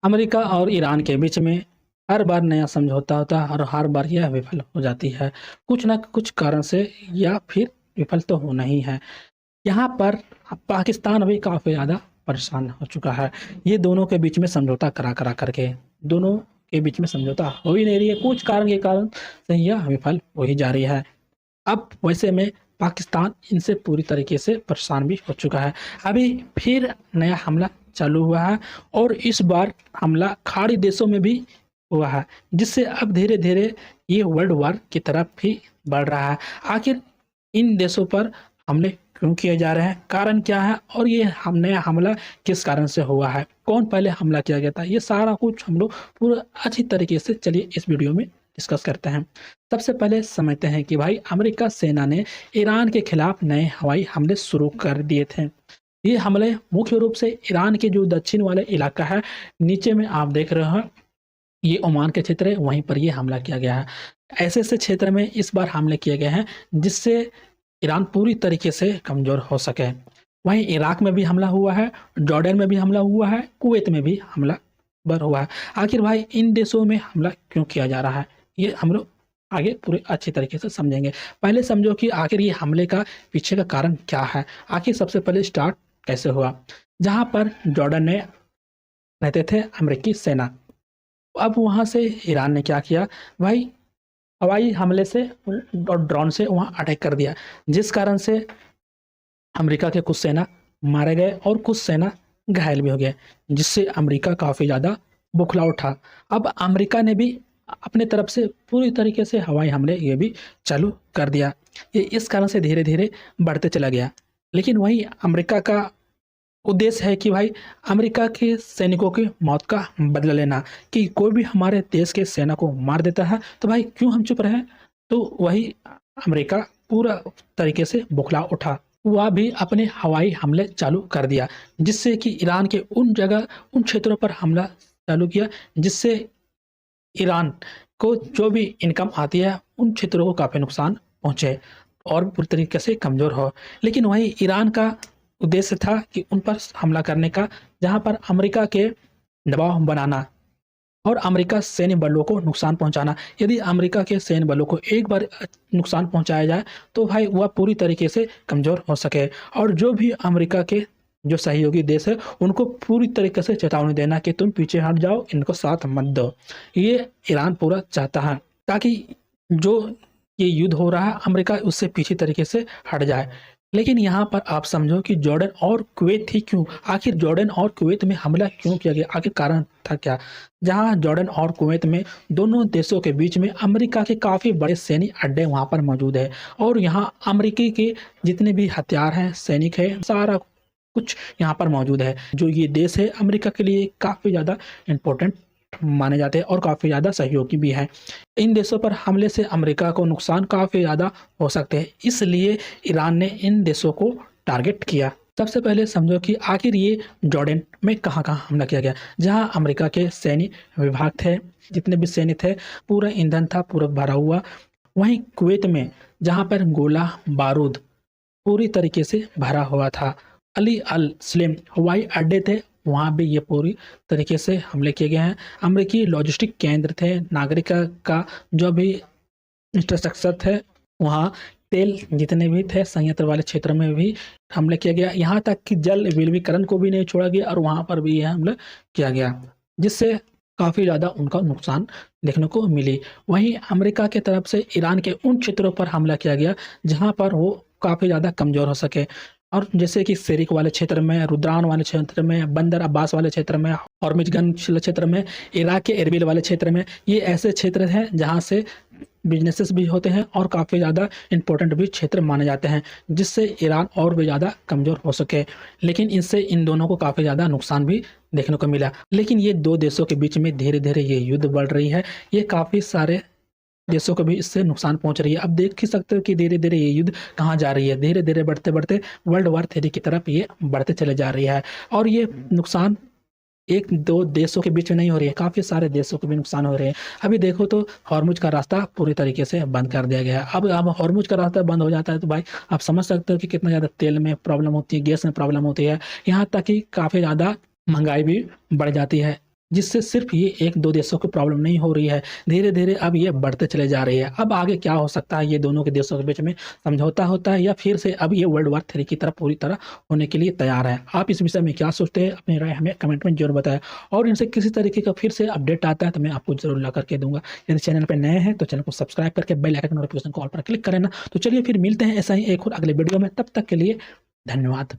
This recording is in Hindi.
अमेरिका और ईरान के बीच में हर बार नया समझौता होता है और हर बार यह विफल हो जाती है, कुछ न कुछ कारण से या फिर विफल तो होना ही है। यहाँ पर पाकिस्तान अभी काफ़ी ज़्यादा परेशान हो चुका है। ये दोनों के बीच में समझौता करा करके दोनों के बीच में समझौता हो ही नहीं रही है, कुछ कारण के कारण से यह विफल हो ही जा रही है। अब वैसे में पाकिस्तान इनसे पूरी तरीके से परेशान भी हो चुका है। अभी फिर नया हमला चालू हुआ है और इस बार हमला खाड़ी देशों में भी हुआ है, जिससे अब धीरे-धीरे ये वर्ल्ड वॉर की तरफ भी बढ़ रहा है। आखिर इन देशों पर हमले क्यों किए जा रहे हैं? कारण क्या है? और ये नया हमला किस कारण से हुआ है? कौन पहले हमला किया गया था? ये सारा कुछ हम लोग पूरा अच्छी तरीके से चलिए इस वीडियो में डिस्कस करते हैं। सबसे पहले समझते हैं कि भाई अमेरिका सेना ने ईरान के खिलाफ नए हवाई हमले शुरू कर दिए थे। ये हमले मुख्य रूप से ईरान के जो दक्षिण वाले इलाका है, नीचे में आप देख रहे हो ये ओमान के क्षेत्र है, वहीं पर ये हमला किया गया है। ऐसे-ऐसे क्षेत्र में इस बार हमले किए गए हैं जिससे ईरान पूरी तरीके से कमज़ोर हो सके। वहीं इराक में भी हमला हुआ है, जॉर्डन में भी हमला हुआ है, कुवैत में भी हमला बर हुआ है। आखिर भाई इन देशों में हमला क्यों किया जा रहा है? ये हम लोग आगे पूरे अच्छी तरीके से समझेंगे। पहले समझो कि आखिर ये हमले का पीछे का कारण क्या है? आखिर सबसे पहले स्टार्ट कैसे हुआ? जहाँ पर जॉर्डन में रहते थे अमेरिकी सेना, अब वहाँ से ईरान ने क्या किया भाई, हवाई हमले से और ड्रोन से वहाँ अटैक कर दिया, जिस कारण से अमेरिका के कुछ सेना मारे गए और कुछ सेना घायल भी हो गए, जिससे अमेरिका काफ़ी ज़्यादा बौखला उठा। अब अमेरिका ने भी अपने तरफ से पूरी तरीके से हवाई हमले ये भी चालू कर दिया। ये इस कारण से धीरे-धीरे बढ़ते चला गया। लेकिन वहीं अमेरिका का उद्देश्य है कि भाई अमेरिका के सैनिकों की मौत का बदला लेना, कि कोई भी हमारे देश के सेना को मार देता है तो भाई क्यों हम चुप रहें? तो वही अमेरिका पूरा तरीके से बौखला उठा। वह भी अपने हवाई हमले चालू कर दिया, जिससे कि ईरान के उन क्षेत्रों पर हमला चालू किया, जिससे ईरान को जो भी इनकम आती है उन क्षेत्रों को काफ़ी नुकसान पहुँचे और पूरी तरीके से कमज़ोर हो। लेकिन वहीं ईरान का उद्देश्य था कि उन पर हमला करने का, जहाँ पर अमेरिका के दबाव बनाना और अमेरिका सैन्य बलों को नुकसान पहुँचाना। यदि अमेरिका के सैन्य बलों को एक बार नुकसान पहुँचाया जाए तो भाई वह पूरी तरीके से कमज़ोर हो सके, और जो भी अमेरिका के जो सहयोगी देश है उनको पूरी तरीके से चेतावनी देना कि तुम पीछे हट जाओ, इनको साथ मत दो। ये ईरान पूरा चाहता है ताकि जो ये युद्ध हो रहा है अमेरिका उससे पीछे तरीके से हट जाए। लेकिन यहाँ पर आप समझो कि जॉर्डन और कुवैत ही क्यों? आखिर जॉर्डन और कुवैत में हमला क्यों किया गया? आखिर कारण था क्या? जहाँ जॉर्डन और कुवैत में दोनों देशों के बीच में अमेरिका के काफ़ी बड़े सैन्य अड्डे वहाँ पर मौजूद है, और यहाँ अमेरिकी के जितने भी हथियार हैं, सैनिक हैं, सारा कुछ यहाँ पर मौजूद है। जो ये देश है अमेरिका के लिए काफ़ी ज़्यादा इम्पोर्टेंट माने जाते हैं और काफ़ी ज़्यादा सहयोगी भी हैं। इन देशों पर हमले से अमेरिका को नुकसान काफ़ी ज़्यादा हो सकते हैं, इसलिए ईरान ने इन देशों को टारगेट किया। सबसे पहले समझो कि आखिर ये जॉर्डन में कहाँ-कहाँ हमला किया गया? जहाँ अमेरिका के सैन्य विभाग थे, जितने भी सैन्य थे, पूरा ईंधन था पूरा भरा हुआ। वहीं कुवैत में जहाँ पर गोला बारूद पूरी तरीके से भरा हुआ था। अली अल सलेम हवाई अड्डे थे, वहाँ भी ये पूरी तरीके से हमले किए गए हैं। अमेरिकी लॉजिस्टिक केंद्र थे, नागरिक का जो भी इंफ्रास्ट्रक्चर थे, वहाँ तेल जितने भी थे संयंत्र वाले क्षेत्र में भी हमले किया गया। यहाँ तक कि जल विलवीकरण को भी नहीं छोड़ा गया और वहाँ पर भी ये हमला किया गया, जिससे काफ़ी ज़्यादा उनका नुकसान देखने को मिली। वहीं अमेरिका की तरफ से ईरान के उन क्षेत्रों पर हमला किया गया जहाँ पर वो काफ़ी ज़्यादा कमज़ोर हो सके, और जैसे कि सेरिक वाले क्षेत्र में, रुद्रान वाले क्षेत्र में, बंदर अब्बास वाले क्षेत्र में, हॉर्मुज़गंज क्षेत्र में, इराक के एरबिल वाले क्षेत्र में, ये ऐसे क्षेत्र हैं जहाँ से बिज़नेसेस भी होते हैं और काफ़ी ज़्यादा इम्पोर्टेंट भी क्षेत्र माने जाते हैं, जिससे ईरान और भी ज़्यादा कमज़ोर हो सके। लेकिन इससे इन दोनों को काफ़ी ज़्यादा नुकसान भी देखने को मिला। लेकिन ये 2 देशों के बीच में धीरे-धीरे ये युद्ध बढ़ रही है। ये काफ़ी सारे देशों को भी इससे नुकसान पहुँच रही है। अब देख ही सकते हो कि धीरे-धीरे ये युद्ध कहाँ जा रही है। धीरे-धीरे बढ़ते-बढ़ते वर्ल्ड वॉर 3 की तरफ ये बढ़ते चले जा रही है, और ये नुकसान 1-2 देशों के बीच में नहीं हो रही है, काफ़ी सारे देशों को भी नुकसान हो रहे हैं। अभी देखो तो हॉर्मुज़ का रास्ता पूरी तरीके से बंद कर दिया गया है। अब हॉर्मुज़ का रास्ता बंद हो जाता है तो भाई आप समझ सकते हो कि कितना ज़्यादा तेल में प्रॉब्लम होती है, गैस में प्रॉब्लम होती है। यहाँ तक कि काफ़ी ज़्यादा महँगाई भी बढ़ जाती है। जिससे सिर्फ ये 1-2 देशों की प्रॉब्लम नहीं हो रही है, धीरे-धीरे अब ये बढ़ते चले जा रही है। अब आगे क्या हो सकता है, ये दोनों के देशों के बीच में समझौता होता है या फिर से अब ये वर्ल्ड वॉर 3 की तरफ पूरी तरह होने के लिए तैयार है। आप इस विषय में क्या सोचते हैं? अपनी राय हमें कमेंट में ज़रूर बताएँ और इनसे किसी तरीके का फिर से अपडेट आता है तो मैं आपको ज़रूर ला कर के दूँगा। यदि चैनल पे नए हैं तो चैनल को सब्सक्राइब करके बेल आइकन नोटिफिकेशन को ऑल पर क्लिक कर लेना। तो चलिए फिर मिलते हैं ऐसा ही एक और अगले वीडियो में, तब तक के लिए धन्यवाद।